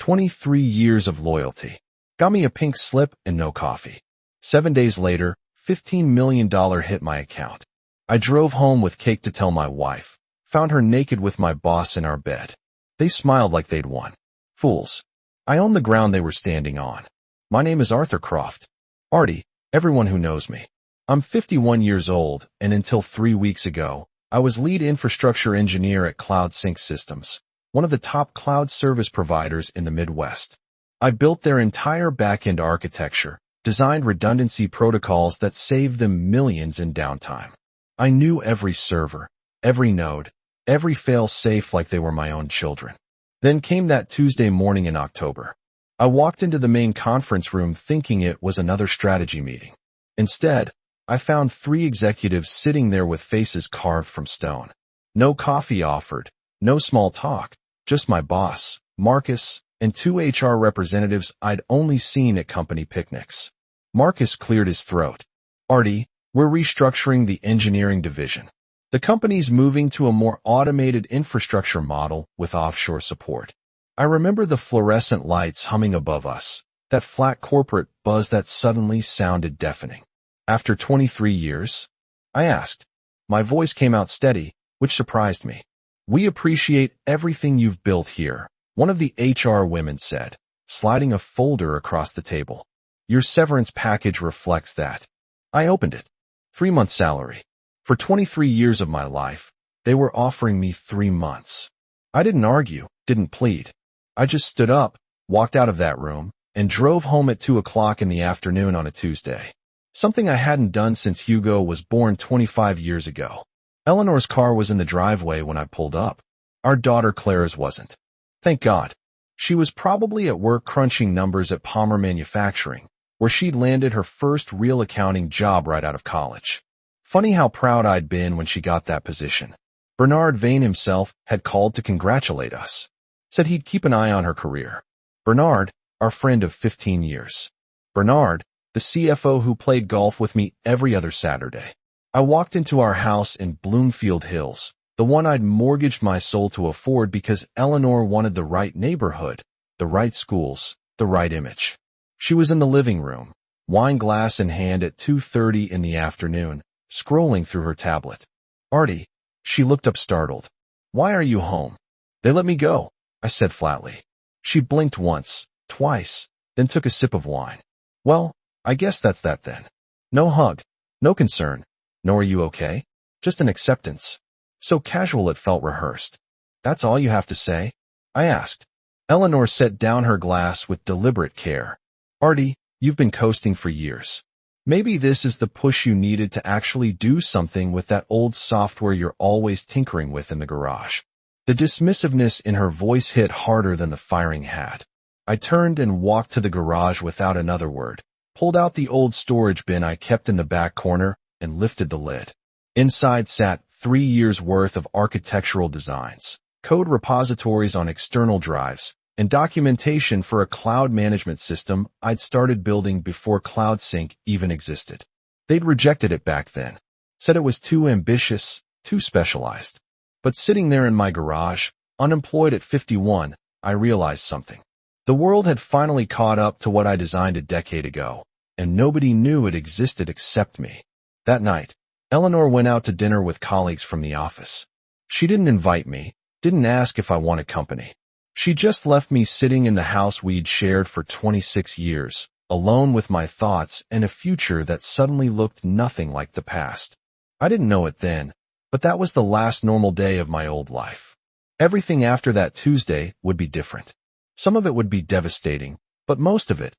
23 years of loyalty. Got me a pink slip and no coffee. 7 days later, $15 million hit my account. I drove home with cake to tell my wife. Found her naked with my boss in our bed. They smiled like they'd won. Fools. I own the ground they were standing on. My name is Arthur Croft. Artie, everyone who knows me. I'm 51 years old, and until 3 weeks ago, I was lead infrastructure engineer at Cloud Sync Systems, one of the top cloud service providers in the Midwest. I built their entire back-end architecture, designed redundancy protocols that saved them millions in downtime. I knew every server, every node, every fail-safe like they were my own children. Then came that Tuesday morning in October. I walked into the main conference room thinking it was another strategy meeting. Instead, I found 3 executives sitting there with faces carved from stone. No coffee offered, no small talk, just my boss, Marcus, and 2 HR representatives I'd only seen at company picnics. Marcus cleared his throat. Artie, we're restructuring the engineering division. The company's moving to a more automated infrastructure model with offshore support. I remember the fluorescent lights humming above us, that flat corporate buzz that suddenly sounded deafening. After 23 years? I asked. My voice came out steady, which surprised me. We appreciate everything you've built here, one of the HR women said, sliding a folder across the table. Your severance package reflects that. I opened it. 3-month salary. For 23 years of my life, they were offering me 3 months. I didn't argue, didn't plead. I just stood up, walked out of that room, and drove home at 2 o'clock in the afternoon on a Tuesday. Something I hadn't done since Hugo was born 25 years ago. Eleanor's car was in the driveway when I pulled up. Our daughter Clara's wasn't. Thank God. She was probably at work crunching numbers at Palmer Manufacturing, where she'd landed her first real accounting job right out of college. Funny how proud I'd been when she got that position. Bernard Vane himself had called to congratulate us. Said he'd keep an eye on her career. Bernard, our friend of 15 years. Bernard, the CFO who played golf with me every other Saturday. I walked into our house in Bloomfield Hills, the one I'd mortgaged my soul to afford because Eleanor wanted the right neighborhood, the right schools, the right image. She was in the living room, wine glass in hand at 2:30 in the afternoon, scrolling through her tablet. Artie, she looked up startled. Why are you home? They let me go, I said flatly. She blinked once, twice, then took a sip of wine. Well, I guess that's that then. No hug, no concern, no are you okay? Just an acceptance. So casual it felt rehearsed. That's all you have to say? I asked. Eleanor set down her glass with deliberate care. Artie, you've been coasting for years. Maybe this is the push you needed to actually do something with that old software you're always tinkering with in the garage. The dismissiveness in her voice hit harder than the firing had. I turned and walked to the garage without another word, pulled out the old storage bin I kept in the back corner, and lifted the lid. Inside sat 3 years' worth of architectural designs, code repositories on external drives, and documentation for a cloud management system I'd started building before Cloud Sync even existed. They'd rejected it back then, said it was too ambitious, too specialized. But sitting there in my garage, unemployed at 51, I realized something. The world had finally caught up to what I designed a decade ago, and nobody knew it existed except me. That night, Eleanor went out to dinner with colleagues from the office. She didn't invite me, didn't ask if I wanted company. She just left me sitting in the house we'd shared for 26 years, alone with my thoughts and a future that suddenly looked nothing like the past. I didn't know it then, but that was the last normal day of my old life. Everything after that Tuesday would be different. Some of it would be devastating, but most of it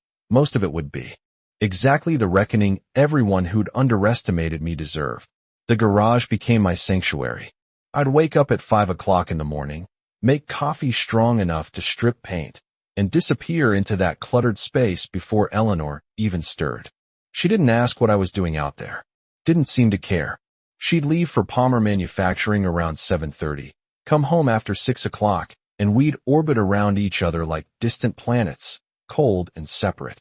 would be exactly the reckoning everyone who'd underestimated me deserved. The garage became my sanctuary. I'd wake up at 5 o'clock in the morning, make coffee strong enough to strip paint, and disappear into that cluttered space before Eleanor even stirred. She didn't ask what I was doing out there. Didn't seem to care. She'd leave for Palmer Manufacturing around 7:30, come home after 6 o'clock, and we'd orbit around each other like distant planets, cold and separate.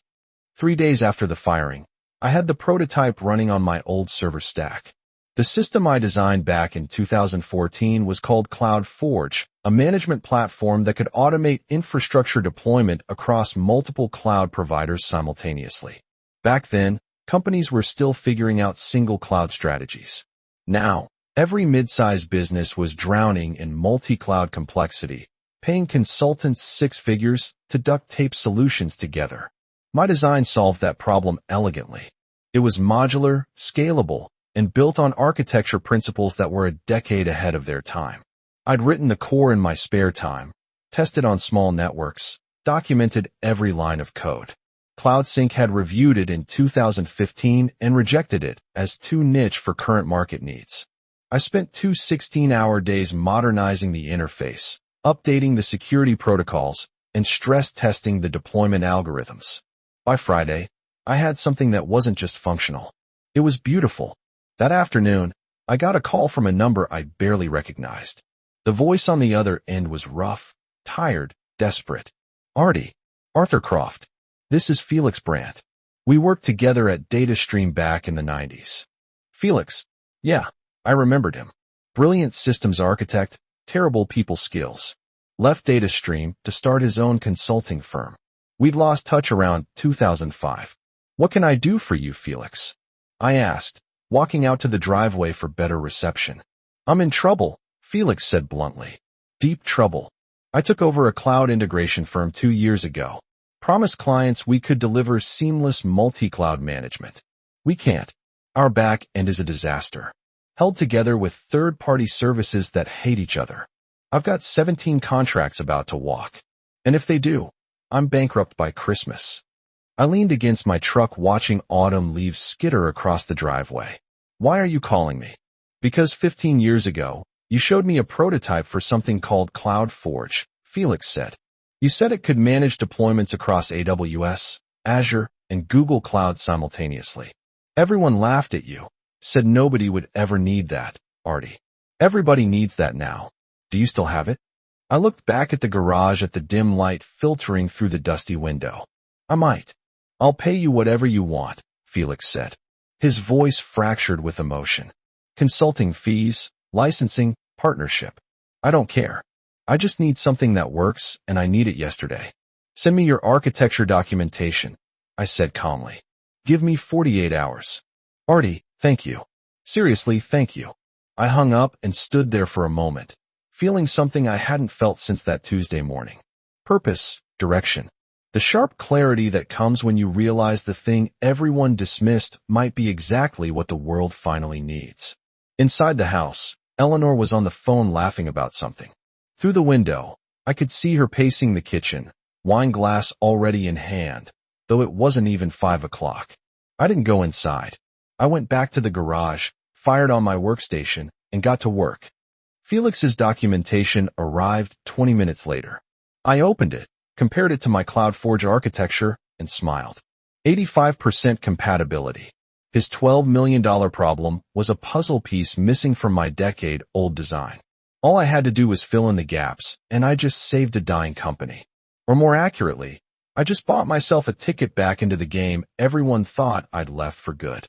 3 days after the firing, I had the prototype running on my old server stack. The system I designed back in 2014 was called CloudForge, a management platform that could automate infrastructure deployment across multiple cloud providers simultaneously. Back then, companies were still figuring out single cloud strategies. Now, every mid-sized business was drowning in multi-cloud complexity, paying consultants six figures to duct tape solutions together. My design solved that problem elegantly. It was modular, scalable, and built on architecture principles that were a decade ahead of their time. I'd written the core in my spare time, tested on small networks, documented every line of code. CloudSync had reviewed it in 2015 and rejected it as too niche for current market needs. I spent 2 16-hour days modernizing the interface, updating the security protocols, and stress testing the deployment algorithms. By Friday, I had something that wasn't just functional. It was beautiful. That afternoon, I got a call from a number I barely recognized. The voice on the other end was rough, tired, desperate. Arthur Croft. This is Felix Brandt. We worked together at DataStream back in the 90s. Felix. Yeah, I remembered him. Brilliant systems architect, terrible people skills. Left DataStream to start his own consulting firm. We'd lost touch around 2005. What can I do for you, Felix? I asked, walking out to the driveway for better reception. I'm in trouble, Felix said bluntly. Deep trouble. I took over a cloud integration firm 2 years ago. Promised clients we could deliver seamless multi-cloud management. We can't. Our back end is a disaster. Held together with third-party services that hate each other. I've got 17 contracts about to walk. And if they do, I'm bankrupt by Christmas. I leaned against my truck watching autumn leaves skitter across the driveway. Why are you calling me? Because 15 years ago, you showed me a prototype for something called CloudForge, Felix said. You said it could manage deployments across AWS, Azure, and Google Cloud simultaneously. Everyone laughed at you, said nobody would ever need that, Artie. Everybody needs that now. Do you still have it? I looked back at the garage at the dim light filtering through the dusty window. I might. I'll pay you whatever you want, Felix said. His voice fractured with emotion. Consulting fees, licensing, partnership. I don't care. I just need something that works, and I need it yesterday. Send me your architecture documentation, I said calmly. Give me 48 hours. Artie, thank you. Seriously, thank you. I hung up and stood there for a moment, feeling something I hadn't felt since that Tuesday morning. Purpose, direction. The sharp clarity that comes when you realize the thing everyone dismissed might be exactly what the world finally needs. Inside the house, Eleanor was on the phone laughing about something. Through the window, I could see her pacing the kitchen, wine glass already in hand, though it wasn't even 5 o'clock. I didn't go inside. I went back to the garage, fired on my workstation, and got to work. Felix's documentation arrived 20 minutes later. I opened it, compared it to my CloudForge architecture, and smiled. 85% compatibility. His $12 million problem was a puzzle piece missing from my decade-old design. All I had to do was fill in the gaps, and I just saved a dying company. Or more accurately, I just bought myself a ticket back into the game everyone thought I'd left for good.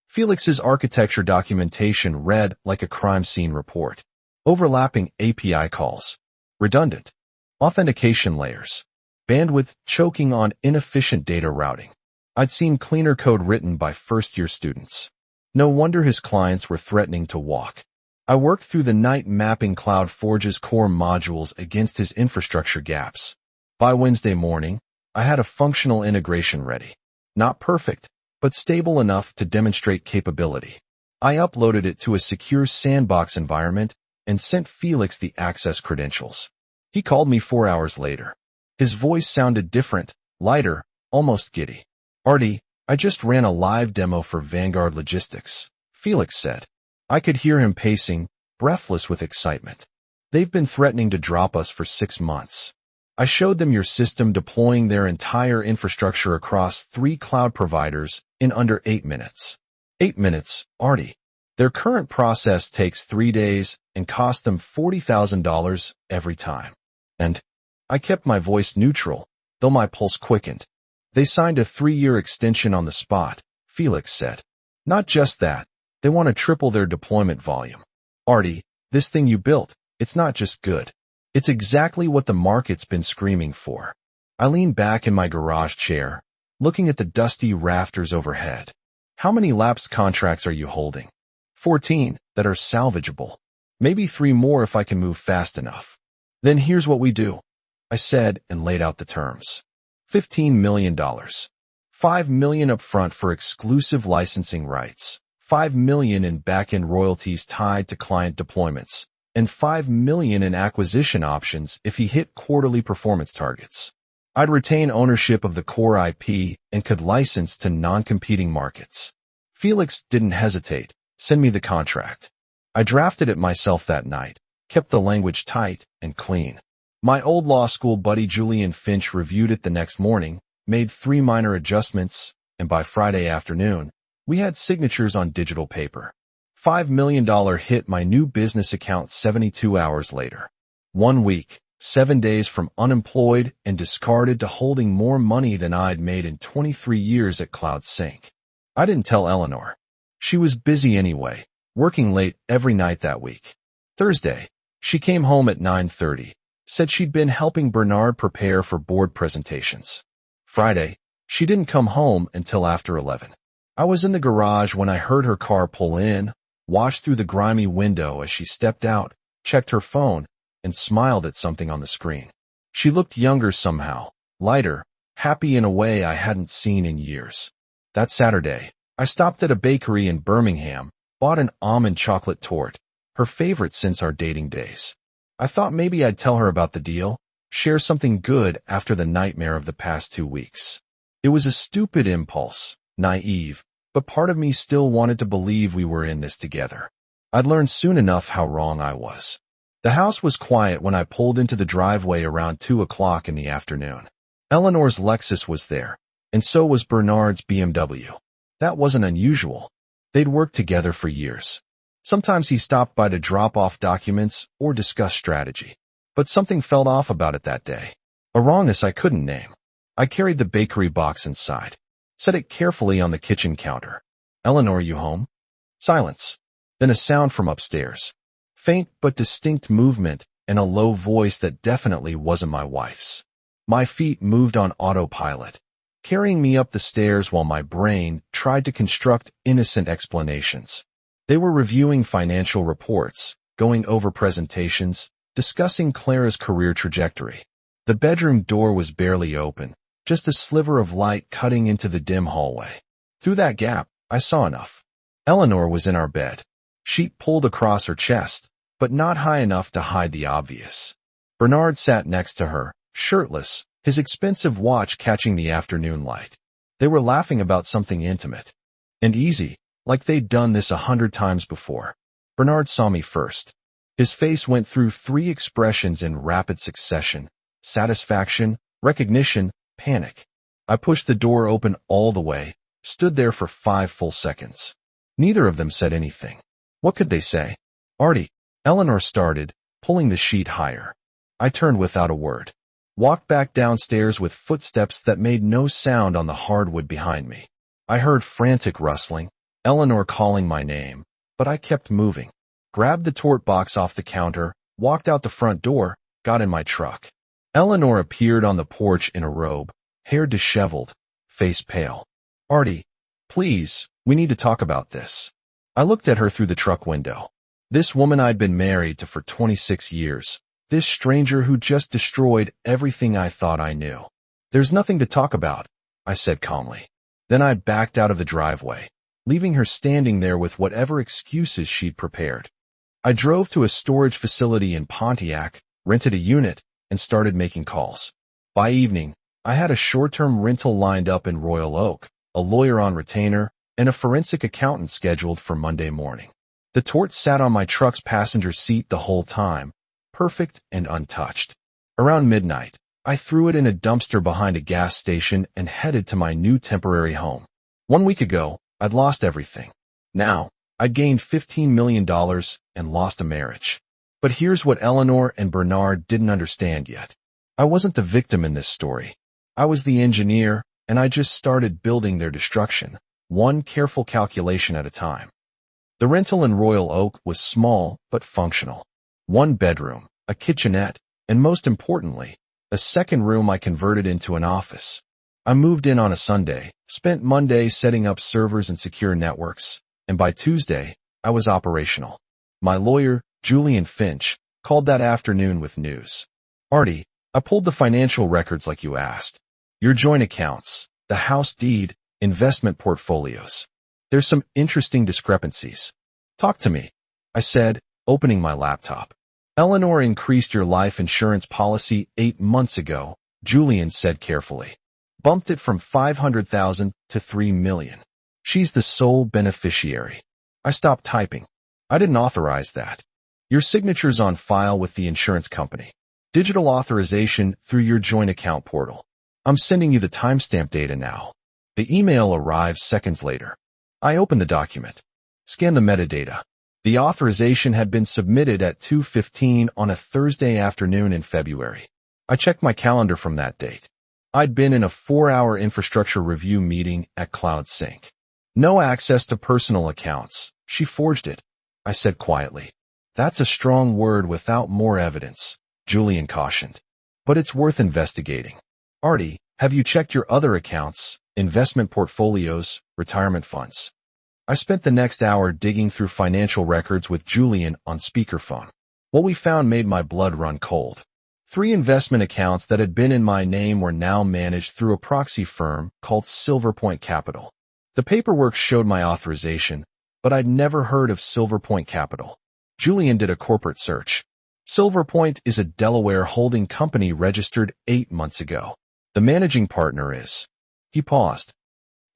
Felix's architecture documentation read like a crime scene report. Overlapping API calls. Redundant. Authentication layers. Bandwidth choking on inefficient data routing. I'd seen cleaner code written by first-year students. No wonder his clients were threatening to walk. I worked through the night mapping CloudForge's core modules against his infrastructure gaps. By Wednesday morning, I had a functional integration ready. Not perfect, but stable enough to demonstrate capability. I uploaded it to a secure sandbox environment and sent Felix the access credentials. He called me 4 hours later. His voice sounded different, lighter, almost giddy. Artie, I just ran a live demo for Vanguard Logistics, Felix said. I could hear him pacing, breathless with excitement. They've been threatening to drop us for 6 months. I showed them your system deploying their entire infrastructure across 3 cloud providers in under 8 minutes. 8 minutes, Artie. Their current process takes 3 days and costs them $40,000 every time. And I kept my voice neutral, though my pulse quickened. They signed a 3-year extension on the spot, Felix said. Not just that, They want to triple their deployment volume. Artie, this thing you built, it's not just good. It's exactly what the market's been screaming for. I leaned back in my garage chair, looking at the dusty rafters overhead. How many lapsed contracts are you holding? 14 that are salvageable. Maybe 3 more if I can move fast enough. Then here's what we do, I said and laid out the terms. $15 million. $5 million upfront for exclusive licensing rights. $5 million in back-end royalties tied to client deployments, and $5 million in acquisition options if he hit quarterly performance targets. I'd retain ownership of the core IP and could license to non-competing markets. Felix didn't hesitate. Send me the contract. I drafted it myself that night, kept the language tight and clean. My old law school buddy Julian Finch reviewed it the next morning, made 3 minor adjustments, and by Friday afternoon, we had signatures on digital paper. $5 million hit my new business account 72 hours later. 1 week, 7 days from unemployed and discarded to holding more money than I'd made in 23 years at Cloud Sync. I didn't tell Eleanor. She was busy anyway, working late every night that week. Thursday, she came home at 9:30, said she'd been helping Bernard prepare for board presentations. Friday, she didn't come home until after 11. I was in the garage when I heard her car pull in, watched through the grimy window as she stepped out, checked her phone, and smiled at something on the screen. She looked younger somehow, lighter, happy in a way I hadn't seen in years. That Saturday, I stopped at a bakery in Birmingham, bought an almond chocolate torte, her favorite since our dating days. I thought maybe I'd tell her about the deal, share something good after the nightmare of the past 2 weeks. It was a stupid impulse, naive, but part of me still wanted to believe we were in this together. I'd learned soon enough how wrong I was. The house was quiet when I pulled into the driveway around 2 o'clock in the afternoon. Eleanor's Lexus was there, and so was Bernard's BMW. That wasn't unusual. They'd worked together for years. Sometimes he stopped by to drop off documents or discuss strategy. But something felt off about it that day. A wrongness I couldn't name. I carried the bakery box inside, set it carefully on the kitchen counter. Eleanor, you home? Silence. Then a sound from upstairs. Faint but distinct movement and a low voice that definitely wasn't my wife's. My feet moved on autopilot, carrying me up the stairs while my brain tried to construct innocent explanations. They were reviewing financial reports, going over presentations, discussing Clara's career trajectory. The bedroom door was barely open, just a sliver of light cutting into the dim hallway. Through that gap, I saw enough. Eleanor was in our bed, sheet pulled across her chest, but not high enough to hide the obvious. Bernard sat next to her, shirtless, his expensive watch catching the afternoon light. They were laughing about something intimate and easy, like they'd done this 100 times before. Bernard saw me first. His face went through 3 expressions in rapid succession: satisfaction, recognition, panic. I pushed the door open all the way, stood there for 5 full seconds. Neither of them said anything. What could they say? Artie, Eleanor started, pulling the sheet higher. I turned without a word. Walked back downstairs with footsteps that made no sound on the hardwood behind me. I heard frantic rustling, Eleanor calling my name, but I kept moving. Grabbed the torte box off the counter, walked out the front door, got in my truck. Eleanor appeared on the porch in a robe, hair disheveled, face pale. Artie, please, we need to talk about this. I looked at her through the truck window. This woman I'd been married to for 26 years. This stranger who just destroyed everything I thought I knew. There's nothing to talk about, I said calmly. Then I backed out of the driveway, leaving her standing there with whatever excuses she'd prepared. I drove to a storage facility in Pontiac, rented a unit, and started making calls. By evening, I had a short-term rental lined up in Royal Oak, a lawyer on retainer, and a forensic accountant scheduled for Monday morning. The torte sat on my truck's passenger seat the whole time, perfect and untouched. Around midnight, I threw it in a dumpster behind a gas station and headed to my new temporary home. 1 week ago, I'd lost everything. Now, I'd gained $15 million and lost a marriage. But here's what Eleanor and Bernard didn't understand yet. I wasn't the victim in this story. I was the engineer, and I just started building their destruction, one careful calculation at a time. The rental in Royal Oak was small but functional. One bedroom, a kitchenette, and most importantly, a second room I converted into an office. I moved in on a Sunday, spent Monday setting up servers and secure networks, and by Tuesday, I was operational. My lawyer, Julian Finch, called that afternoon with news. Artie, I pulled the financial records like you asked. Your joint accounts, the house deed, investment portfolios. There's some interesting discrepancies. Talk to me, I said, opening my laptop. Eleanor increased your life insurance policy 8 months ago, Julian said carefully. Bumped it from $500,000 to $3 million. She's the sole beneficiary. I stopped typing. I didn't authorize that. Your signature's on file with the insurance company. Digital authorization through your joint account portal. I'm sending you the timestamp data now. The email arrived seconds later. I opened the document. Scanned the metadata. The authorization had been submitted at 2:15 on a Thursday afternoon in February. I checked my calendar from that date. I'd been in a 4-hour infrastructure review meeting at Cloud Sync. No access to personal accounts. She forged it, I said quietly. That's a strong word without more evidence, Julian cautioned. But it's worth investigating. Artie, have you checked your other accounts, investment portfolios, retirement funds? I spent the next hour digging through financial records with Julian on speakerphone. What we found made my blood run cold. 3 investment accounts that had been in my name were now managed through a proxy firm called Silverpoint Capital. The paperwork showed my authorization, but I'd never heard of Silverpoint Capital. Julian did a corporate search. Silverpoint is a Delaware holding company registered 8 months ago. The managing partner is... He paused.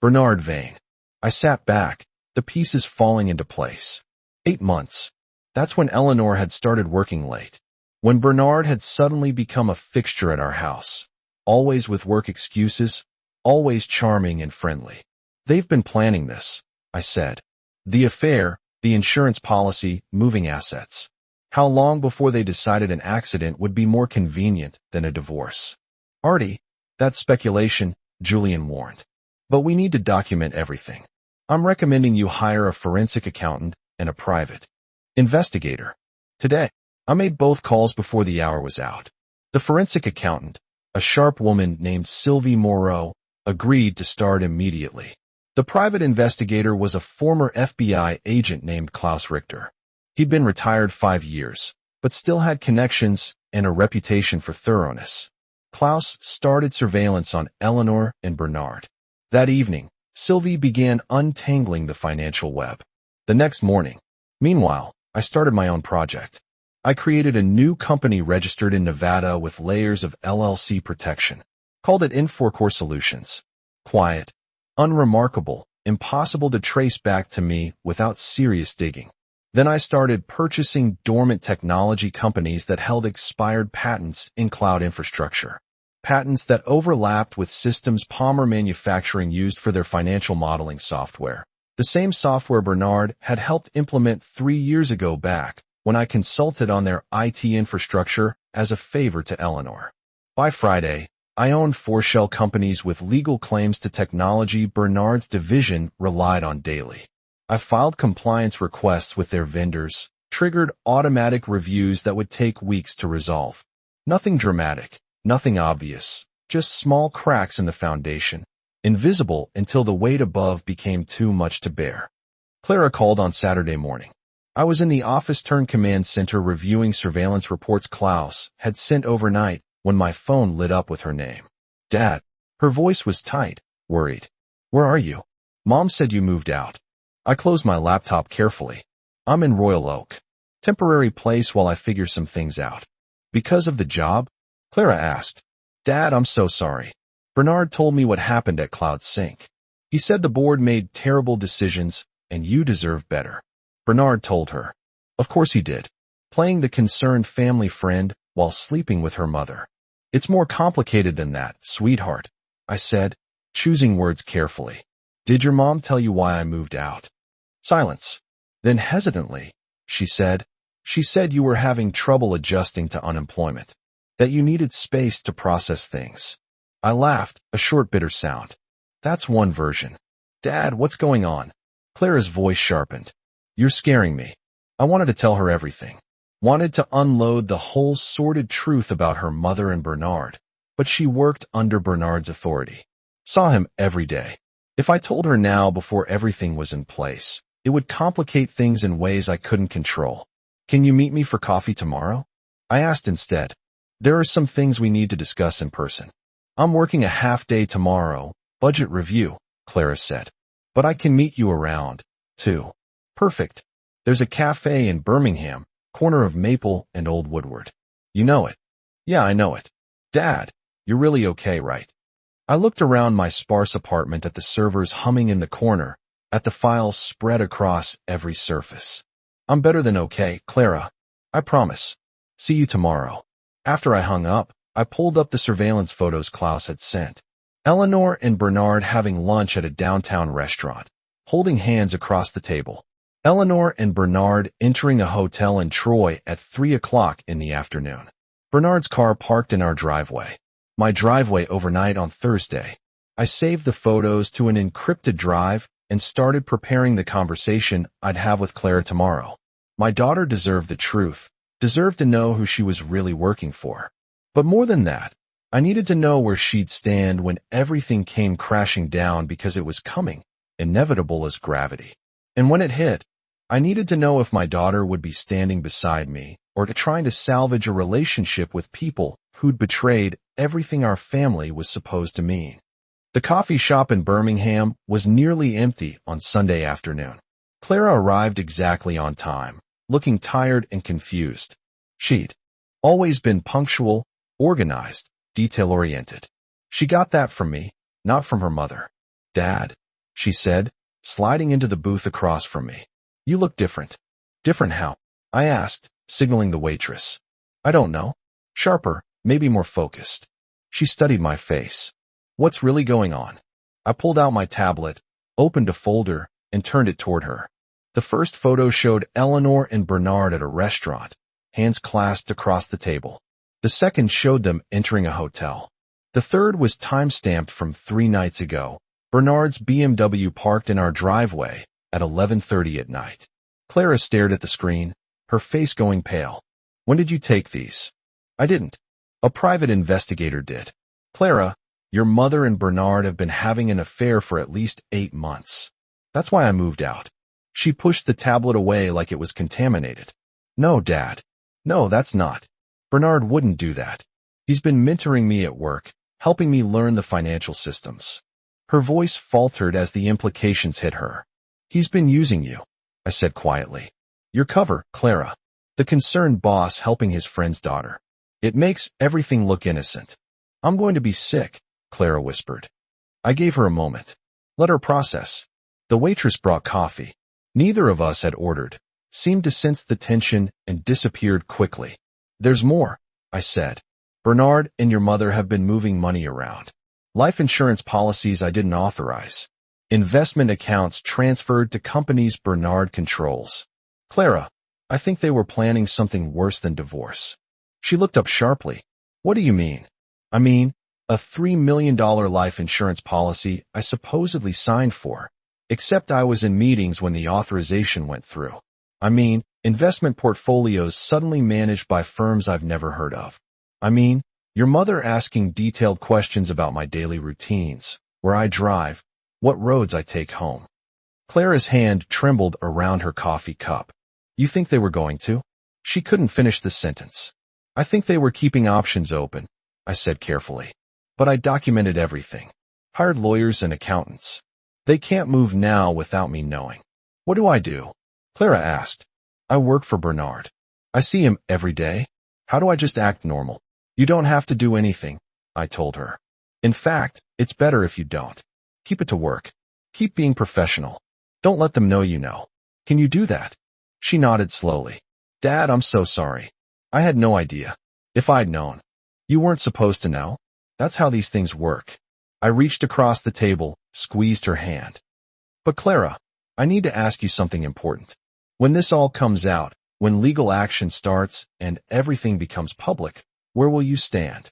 Bernard Vane. I sat back, the pieces falling into place. 8 months. That's when Eleanor had started working late. When Bernard had suddenly become a fixture at our house. Always with work excuses, always charming and friendly. They've been planning this, I said. The affair, the insurance policy, moving assets. How long before they decided an accident would be more convenient than a divorce? Artie, that's speculation, Julian warned. But we need to document everything. I'm recommending you hire a forensic accountant and a private investigator. Today, I made both calls before the hour was out. The forensic accountant, a sharp woman named Sylvie Moreau, agreed to start immediately. The private investigator was a former FBI agent named Klaus Richter. He'd been retired 5 years, but still had connections and a reputation for thoroughness. Klaus started surveillance on Eleanor and Bernard. That evening, Sylvie began untangling the financial web. The next morning, meanwhile, I started my own project. I created a new company registered in Nevada with layers of LLC protection. Called it Infor Solutions. Quiet, unremarkable, impossible to trace back to me without serious digging. Then I started purchasing dormant technology companies that held expired patents in cloud infrastructure. Patents that overlapped with systems Palmer Manufacturing used for their financial modeling software. The same software Bernard had helped implement 3 years ago back when I consulted on their IT infrastructure as a favor to Eleanor. By Friday, I owned 4 shell companies with legal claims to technology Bernard's division relied on daily. I filed compliance requests with their vendors, triggered automatic reviews that would take weeks to resolve. Nothing dramatic. Nothing obvious, just small cracks in the foundation, invisible until the weight above became too much to bear. Clara called on Saturday morning. I was in the office-turned-command center reviewing surveillance reports Klaus had sent overnight when my phone lit up with her name. Dad. Her voice was tight, worried. Where are you? Mom said you moved out. I closed my laptop carefully. I'm in Royal Oak. Temporary place while I figure some things out. Because of the job? Clara asked. Dad, I'm so sorry. Bernard told me what happened at Cloud Sync. He said the board made terrible decisions and you deserve better. Bernard told her. Of course he did. Playing the concerned family friend while sleeping with her mother. It's more complicated than that, sweetheart, I said, choosing words carefully. Did your mom tell you why I moved out? Silence. Then hesitantly, she said you were having trouble adjusting to unemployment. That you needed space to process things. I laughed, a short bitter sound. That's one version. Dad, what's going on? Clara's voice sharpened. You're scaring me. I wanted to tell her everything. Wanted to unload the whole sordid truth about her mother and Bernard. But she worked under Bernard's authority. Saw him every day. If I told her now before everything was in place, it would complicate things in ways I couldn't control. Can you meet me for coffee tomorrow? I asked instead. There are some things we need to discuss in person. I'm working a half day tomorrow. Budget review, Clara said. But I can meet you around, too. Perfect. There's a cafe in Birmingham, corner of Maple and Old Woodward. You know it. Yeah, I know it. Dad, you're really okay, right? I looked around my sparse apartment at the servers humming in the corner, at the files spread across every surface. I'm better than okay, Clara. I promise. See you tomorrow. After I hung up, I pulled up the surveillance photos Klaus had sent. Eleanor and Bernard having lunch at a downtown restaurant, holding hands across the table. Eleanor and Bernard entering a hotel in Troy at 3 o'clock in the afternoon. Bernard's car parked in our driveway. My driveway overnight on Thursday. I saved the photos to an encrypted drive and started preparing the conversation I'd have with Clara tomorrow. My daughter deserved the truth, deserved to know who she was really working for. But more than that, I needed to know where she'd stand when everything came crashing down because it was coming, inevitable as gravity. And when it hit, I needed to know if my daughter would be standing beside me or trying to salvage a relationship with people who'd betrayed everything our family was supposed to mean. The coffee shop in Birmingham was nearly empty on Sunday afternoon. Clara arrived exactly on time, looking tired and confused. She'd always been punctual, organized, detail-oriented. She got that from me, not from her mother. Dad, she said, sliding into the booth across from me. You look different. Different how? I asked, signaling the waitress. I don't know. Sharper, maybe more focused. She studied my face. What's really going on? I pulled out my tablet, opened a folder, and turned it toward her. The first photo showed Eleanor and Bernard at a restaurant, hands clasped across the table. The second showed them entering a hotel. The third was time-stamped from 3 nights ago. Bernard's BMW parked in our driveway at 11:30 at night. Clara stared at the screen, her face going pale. When did you take these? I didn't. A private investigator did. Clara, your mother and Bernard have been having an affair for at least 8 months. That's why I moved out. She pushed the tablet away like it was contaminated. No, Dad. No, that's not. Bernard wouldn't do that. He's been mentoring me at work, helping me learn the financial systems. Her voice faltered as the implications hit her. He's been using you, I said quietly. Your cover, Clara. The concerned boss helping his friend's daughter. It makes everything look innocent. I'm going to be sick, Clara whispered. I gave her a moment. Let her process. The waitress brought coffee. Neither of us had ordered, seemed to sense the tension and disappeared quickly. There's more, I said. Bernard and your mother have been moving money around. Life insurance policies I didn't authorize. Investment accounts transferred to companies Bernard controls. Clara, I think they were planning something worse than divorce. She looked up sharply. What do you mean? I mean, a $3 million life insurance policy I supposedly signed for, except I was in meetings when the authorization went through. I mean, investment portfolios suddenly managed by firms I've never heard of. I mean, your mother asking detailed questions about my daily routines, where I drive, what roads I take home. Clara's hand trembled around her coffee cup. You think they were going to? She couldn't finish the sentence. I think they were keeping options open, I said carefully. But I documented everything. Hired lawyers and accountants. They can't move now without me knowing. What do I do? Clara asked. I work for Bernard. I see him every day. How do I just act normal? You don't have to do anything, I told her. In fact, it's better if you don't. Keep it to work. Keep being professional. Don't let them know you know. Can you do that? She nodded slowly. Dad, I'm so sorry. I had no idea. If I'd known. You weren't supposed to know. That's how these things work. I reached across the table, squeezed her hand. But Clara, I need to ask you something important. When this all comes out, when legal action starts and everything becomes public, where will you stand?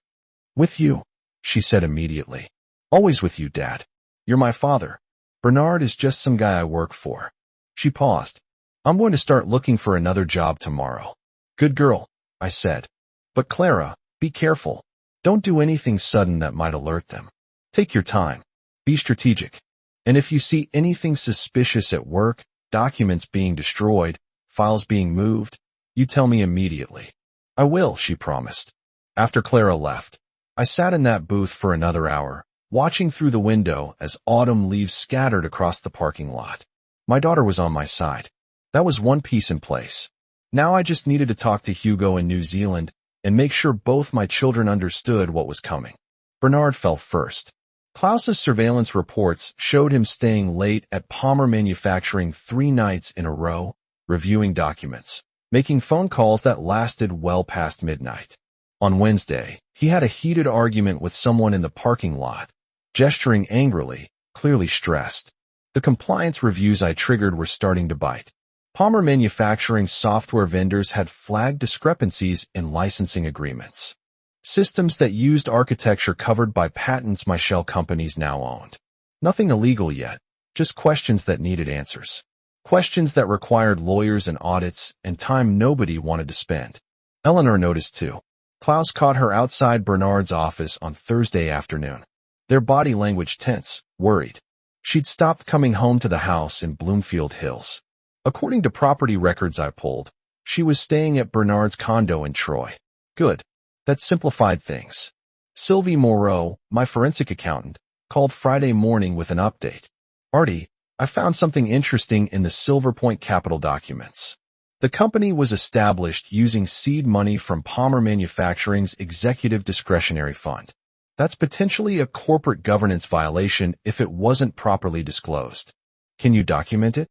With you, she said immediately. Always with you, Dad. You're my father. Bernard is just some guy I work for. She paused. I'm going to start looking for another job tomorrow. Good girl, I said. But Clara, be careful. Don't do anything sudden that might alert them. Take your time. Be strategic. And if you see anything suspicious at work, documents being destroyed, files being moved, you tell me immediately. I will, she promised. After Clara left, I sat in that booth for another hour, watching through the window as autumn leaves scattered across the parking lot. My daughter was on my side. That was one piece in place. Now I just needed to talk to Hugo in New Zealand and make sure both my children understood what was coming. Bernard fell first. Klaus's surveillance reports showed him staying late at Palmer Manufacturing 3 nights in a row, reviewing documents, making phone calls that lasted well past midnight. On Wednesday, he had a heated argument with someone in the parking lot, gesturing angrily, clearly stressed. The compliance reviews I triggered were starting to bite. Palmer Manufacturing software vendors had flagged discrepancies in licensing agreements. Systems that used architecture covered by patents my shell companies now owned. Nothing illegal yet, just questions that needed answers. Questions that required lawyers and audits and time nobody wanted to spend. Eleanor noticed too. Klaus caught her outside Bernard's office on Thursday afternoon. Their body language tense, worried. She'd stopped coming home to the house in Bloomfield Hills. According to property records I pulled, she was staying at Bernard's condo in Troy. Good. That simplified things. Sylvie Moreau, my forensic accountant, called Friday morning with an update. Artie, I found something interesting in the Silver Point Capital documents. The company was established using seed money from Palmer Manufacturing's Executive Discretionary Fund. That's potentially a corporate governance violation if it wasn't properly disclosed. Can you document it?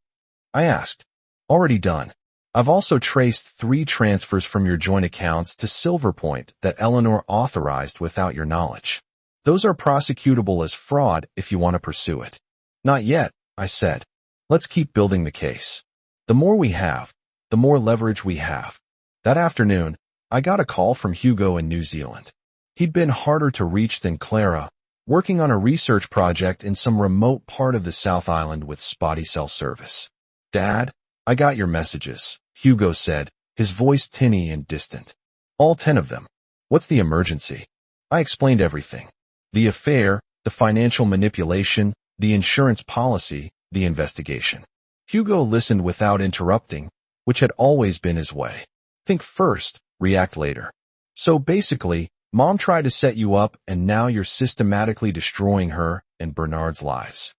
I asked. Already done. I've also traced 3 transfers from your joint accounts to Silver Point that Eleanor authorized without your knowledge. Those are prosecutable as fraud if you want to pursue it. Not yet, I said. Let's keep building the case. The more we have, the more leverage we have. That afternoon, I got a call from Hugo in New Zealand. He'd been harder to reach than Clara, working on a research project in some remote part of the South Island with spotty cell service. Dad, I got your messages, Hugo said, his voice tinny and distant. All 10 of them. What's the emergency? I explained everything. The affair, the financial manipulation, the insurance policy, the investigation. Hugo listened without interrupting, which had always been his way. Think first, react later. So basically, Mom tried to set you up and now you're systematically destroying her and Bernard's lives.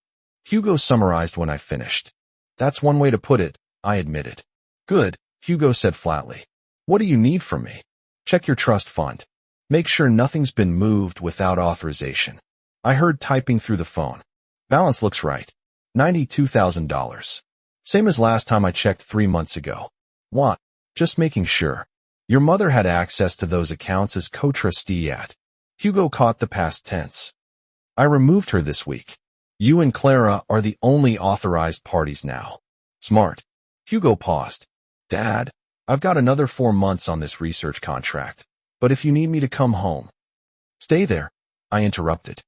Hugo summarized when I finished. That's one way to put it, I admitted. Good, Hugo said flatly. What do you need from me? Check your trust fund. Make sure nothing's been moved without authorization. I heard typing through the phone. Balance looks right. $92,000. Same as last time I checked 3 months ago. What? Just making sure. Your mother had access to those accounts as co-trustee at. Hugo caught the past tense. I removed her this week. You and Clara are the only authorized parties now. Smart. Hugo paused. Dad, I've got another 4 months on this research contract, but if you need me to come home. Stay there, I interrupted.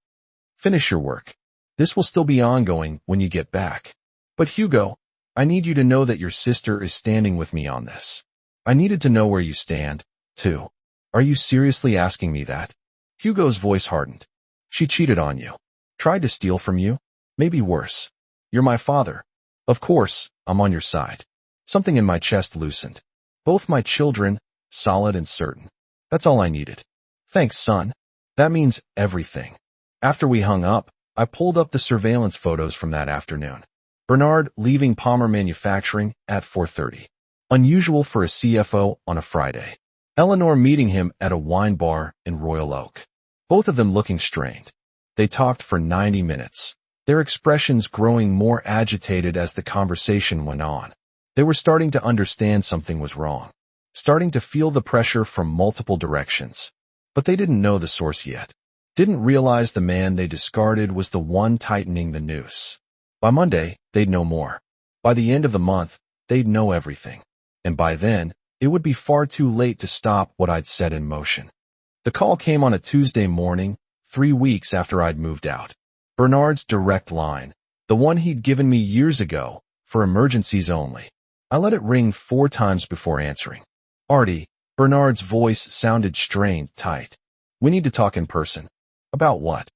Finish your work. This will still be ongoing when you get back. But Hugo, I need you to know that your sister is standing with me on this. I needed to know where you stand, too. Are you seriously asking me that? Hugo's voice hardened. She cheated on you. Tried to steal from you? Maybe worse. You're my father. Of course, I'm on your side. Something in my chest loosened. Both my children, solid and certain. That's all I needed. Thanks, son. That means everything. After we hung up, I pulled up the surveillance photos from that afternoon. Bernard leaving Palmer Manufacturing at 4:30. Unusual for a CFO on a Friday. Eleanor meeting him at a wine bar in Royal Oak. Both of them looking strained. They talked for 90 minutes, their expressions growing more agitated as the conversation went on. They were starting to understand something was wrong, starting to feel the pressure from multiple directions. But they didn't know the source yet. Didn't realize the man they discarded was the one tightening the noose. By Monday, they'd know more. By the end of the month, they'd know everything. And by then, it would be far too late to stop what I'd set in motion. The call came on a Tuesday morning, 3 weeks after I'd moved out. Bernard's direct line, the one he'd given me years ago, for emergencies only. I let it ring 4 times before answering. Artie, Bernard's voice sounded strained, tight. We need to talk in person. About what?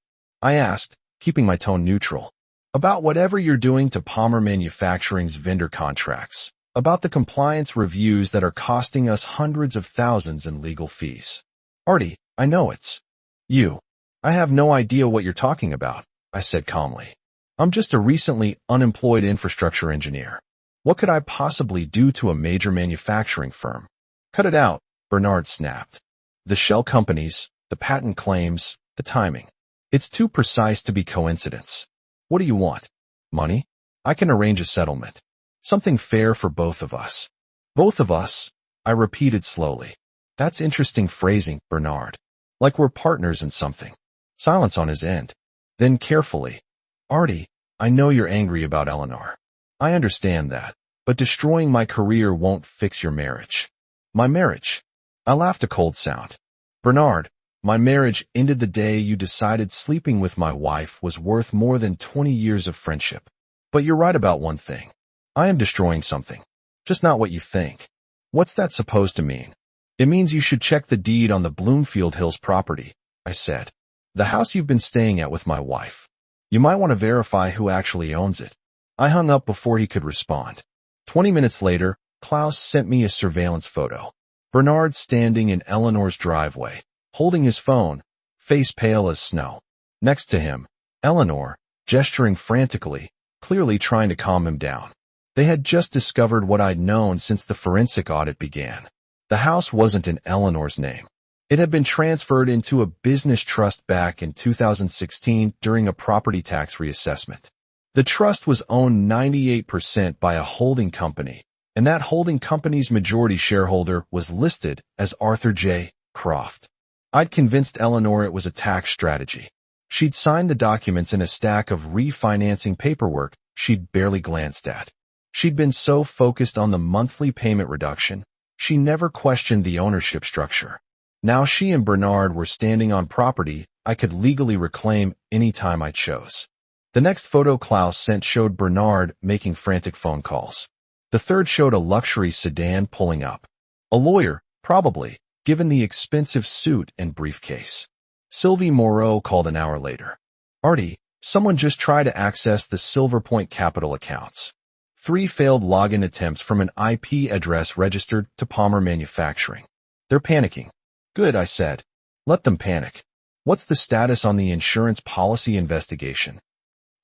I asked, keeping my tone neutral. About whatever you're doing to Palmer Manufacturing's vendor contracts. About the compliance reviews that are costing us hundreds of thousands in legal fees. Artie, I know it's you. I have no idea what you're talking about, I said calmly. I'm just a recently unemployed infrastructure engineer. What could I possibly do to a major manufacturing firm? Cut it out, Bernard snapped. The shell companies, the patent claims, the timing. It's too precise to be coincidence. What do you want? Money? I can arrange a settlement. Something fair for both of us. Both of us, I repeated slowly. That's interesting phrasing, Bernard. Like we're partners in something. Silence on his end. Then carefully. Artie, I know you're angry about Eleanor. I understand that, but destroying my career won't fix your marriage. My marriage? I laughed a cold sound. Bernard, my marriage ended the day you decided sleeping with my wife was worth more than 20 years of friendship. But you're right about one thing. I am destroying something. Just not what you think. What's that supposed to mean? It means you should check the deed on the Bloomfield Hills property, I said. The house you've been staying at with my wife. You might want to verify who actually owns it. I hung up before he could respond. 20 minutes later, Klaus sent me a surveillance photo. Bernard standing in Eleanor's driveway, holding his phone, face pale as snow. Next to him, Eleanor, gesturing frantically, clearly trying to calm him down. They had just discovered what I'd known since the forensic audit began. The house wasn't in Eleanor's name. It had been transferred into a business trust back in 2016 during a property tax reassessment. The trust was owned 98% by a holding company, and that holding company's majority shareholder was listed as Arthur J. Croft. I'd convinced Eleanor it was a tax strategy. She'd signed the documents in a stack of refinancing paperwork she'd barely glanced at. She'd been so focused on the monthly payment reduction, she never questioned the ownership structure. Now she and Bernard were standing on property I could legally reclaim any time I chose. The next photo Klaus sent showed Bernard making frantic phone calls. The third showed a luxury sedan pulling up. A lawyer, probably, given the expensive suit and briefcase. Sylvie Moreau called an hour later. Artie, someone just tried to access the Silver Point Capital accounts. 3 failed login attempts from an IP address registered to Palmer Manufacturing. They're panicking. Good, I said. Let them panic. What's the status on the insurance policy investigation?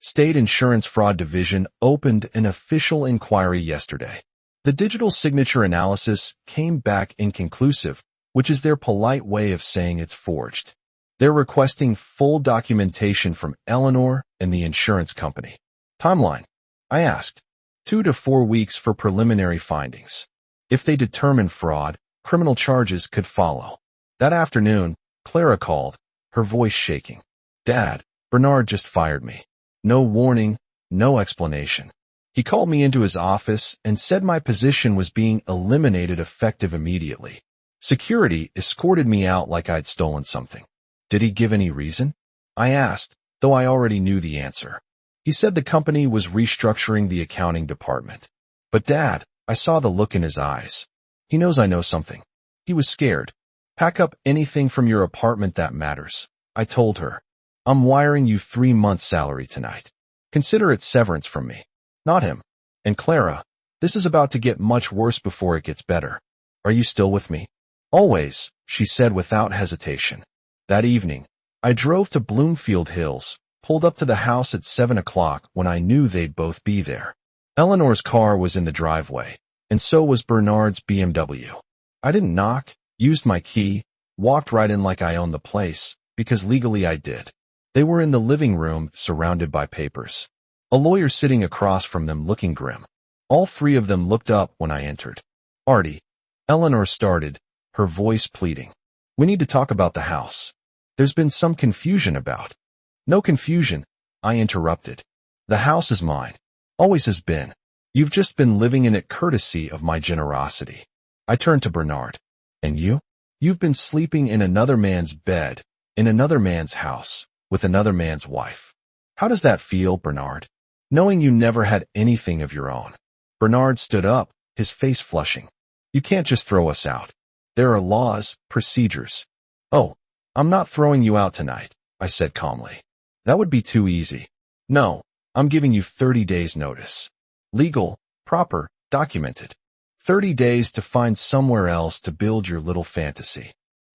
State Insurance Fraud Division opened an official inquiry yesterday. The digital signature analysis came back inconclusive, which is their polite way of saying it's forged. They're requesting full documentation from Eleanor and the insurance company. Timeline? I asked. 2 to 4 weeks for preliminary findings. If they determine fraud, criminal charges could follow. That afternoon, Clara called, her voice shaking. Dad, Bernard just fired me. No warning, no explanation. He called me into his office and said my position was being eliminated effective immediately. Security escorted me out like I'd stolen something. Did he give any reason? I asked, though I already knew the answer. He said the company was restructuring the accounting department. But Dad, I saw the look in his eyes. He knows I know something. He was scared. Pack up anything from your apartment that matters, I told her. I'm wiring you 3 months' salary tonight. Consider it severance from me. Not him. And Clara, this is about to get much worse before it gets better. Are you still with me? Always, she said without hesitation. That evening, I drove to Bloomfield Hills, pulled up to the house at 7 o'clock when I knew they'd both be there. Eleanor's car was in the driveway, and so was Bernard's BMW. I didn't knock, used my key, walked right in like I owned the place, because legally I did. They were in the living room, surrounded by papers. A lawyer sitting across from them looking grim. All 3 of them looked up when I entered. Artie, Eleanor started, her voice pleading. We need to talk about the house. There's been some confusion about. No confusion, I interrupted. The house is mine. Always has been. You've just been living in it courtesy of my generosity. I turned to Bernard. And you? You've been sleeping in another man's bed, in another man's house, with another man's wife. How does that feel, Bernard? Knowing you never had anything of your own. Bernard stood up, his face flushing. You can't just throw us out. There are laws, procedures. Oh, I'm not throwing you out tonight, I said calmly. That would be too easy. No, I'm giving you 30 days notice. Legal, proper, documented. 30 days to find somewhere else to build your little fantasy.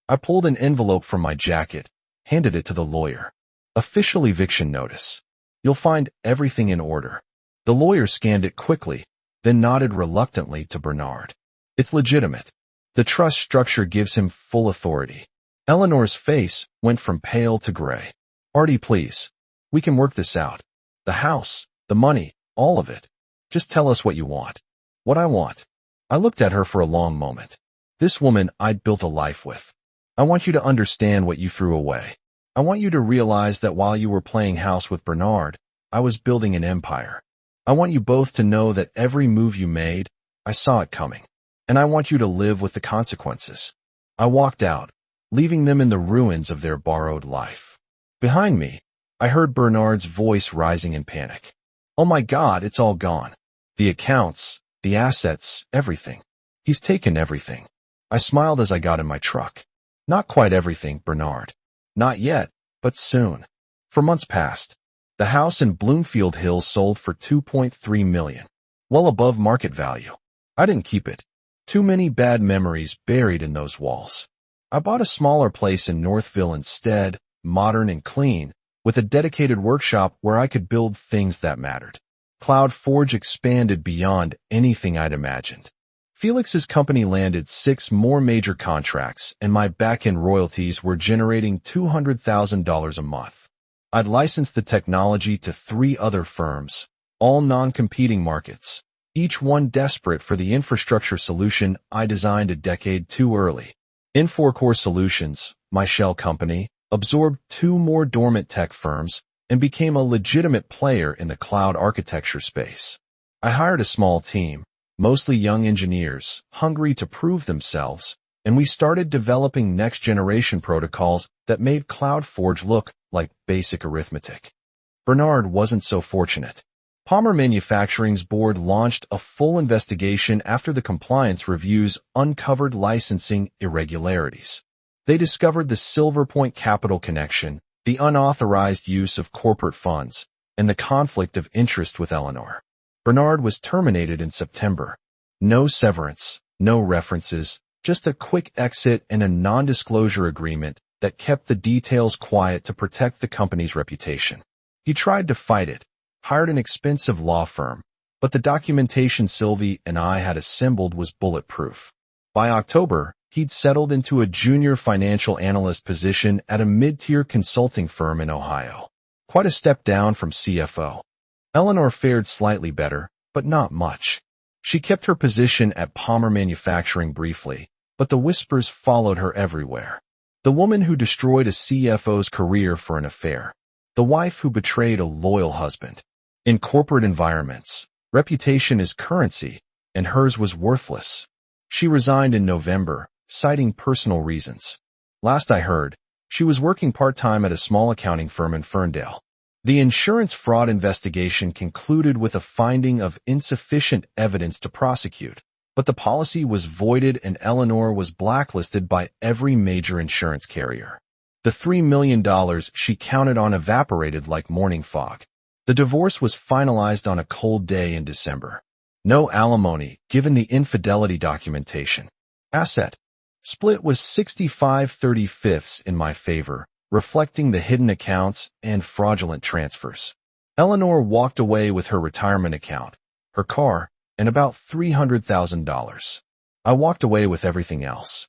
I pulled an envelope from my jacket, handed it to the lawyer. Official eviction notice. You'll find everything in order. The lawyer scanned it quickly, then nodded reluctantly to Bernard. It's legitimate. The trust structure gives him full authority. Eleanor's face went from pale to gray. Artie, please. We can work this out. The house, the money, all of it. Just tell us what you want. What I want. I looked at her for a long moment. This woman I'd built a life with. I want you to understand what you threw away. I want you to realize that while you were playing house with Bernard, I was building an empire. I want you both to know that every move you made, I saw it coming. And I want you to live with the consequences. I walked out, leaving them in the ruins of their borrowed life. Behind me, I heard Bernard's voice rising in panic. Oh my God, it's all gone. The accounts, the assets, everything. He's taken everything. I smiled as I got in my truck. Not quite everything, Bernard. Not yet, but soon. For months past, the house in Bloomfield Hills sold for $2.3 million, well above market value. I didn't keep it. Too many bad memories buried in those walls. I bought a smaller place in Northville instead, modern and clean, with a dedicated workshop where I could build things that mattered. Cloud Forge expanded beyond anything I'd imagined. Felix's company landed 6 more major contracts, and my back-end royalties were generating $200,000 a month. I'd licensed the technology to 3 other firms, all non-competing markets, each one desperate for the infrastructure solution I designed a decade too early. Infor Solutions, my shell company, absorbed 2 more dormant tech firms and became a legitimate player in the cloud architecture space. I hired a small team, mostly young engineers, hungry to prove themselves, and we started developing next-generation protocols that made CloudForge look like basic arithmetic. Bernard wasn't so fortunate. Palmer Manufacturing's board launched a full investigation after the compliance reviews uncovered licensing irregularities. They discovered the Silver Point Capital connection, the unauthorized use of corporate funds, and the conflict of interest with Eleanor. Bernard was terminated in September. No severance, no references, just a quick exit and a non-disclosure agreement that kept the details quiet to protect the company's reputation. He tried to fight it, hired an expensive law firm, but the documentation Sylvie and I had assembled was bulletproof. By October, he'd settled into a junior financial analyst position at a mid-tier consulting firm in Ohio. Quite a step down from CFO. Eleanor fared slightly better, but not much. She kept her position at Palmer Manufacturing briefly, but the whispers followed her everywhere. The woman who destroyed a CFO's career for an affair. The wife who betrayed a loyal husband. In corporate environments, reputation is currency, and hers was worthless. She resigned in November, citing personal reasons. Last I heard, she was working part-time at a small accounting firm in Ferndale. The insurance fraud investigation concluded with a finding of insufficient evidence to prosecute, but the policy was voided and Eleanor was blacklisted by every major insurance carrier. The $3 million she counted on evaporated like morning fog. The divorce was finalized on a cold day in December. No alimony, given the infidelity documentation. Asset split was 65/35 in my favor, reflecting the hidden accounts and fraudulent transfers. Eleanor walked away with her retirement account, her car, and about $300,000. I walked away with everything else.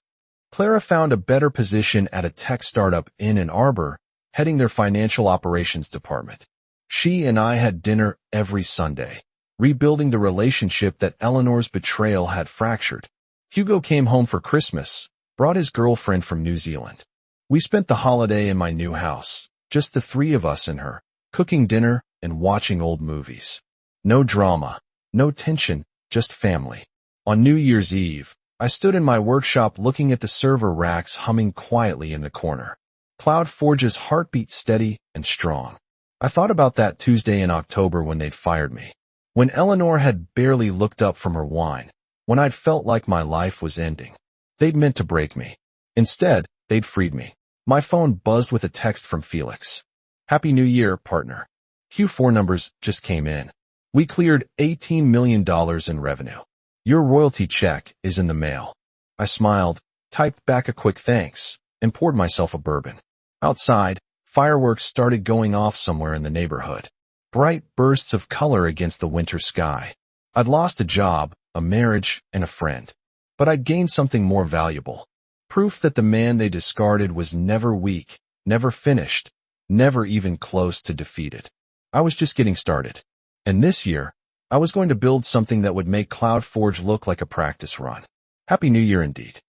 Clara found a better position at a tech startup in Ann Arbor, heading their financial operations department. She and I had dinner every Sunday, rebuilding the relationship that Eleanor's betrayal had fractured. Hugo came home for Christmas, brought his girlfriend from New Zealand. We spent the holiday in my new house, just the 3 of us and her, cooking dinner and watching old movies. No drama, no tension, just family. On New Year's Eve, I stood in my workshop looking at the server racks humming quietly in the corner. CloudForge's heartbeat steady and strong. I thought about that Tuesday in October when they'd fired me. When Eleanor had barely looked up from her wine, When I'd felt like my life was ending, they'd meant to break me. Instead, they'd freed me. My phone buzzed with a text from Felix. Happy New Year, partner. Q4 numbers just came in. We cleared $18 million in revenue. Your royalty check is in the mail. I smiled, typed back a quick thanks, and poured myself a bourbon. Outside, fireworks started going off somewhere in the neighborhood. Bright bursts of color against the winter sky. I'd lost a job, a marriage, and a friend. But I'd gained something more valuable. Proof that the man they discarded was never weak, never finished, never even close to defeated. I was just getting started. And this year, I was going to build something that would make CloudForge look like a practice run. Happy New Year indeed.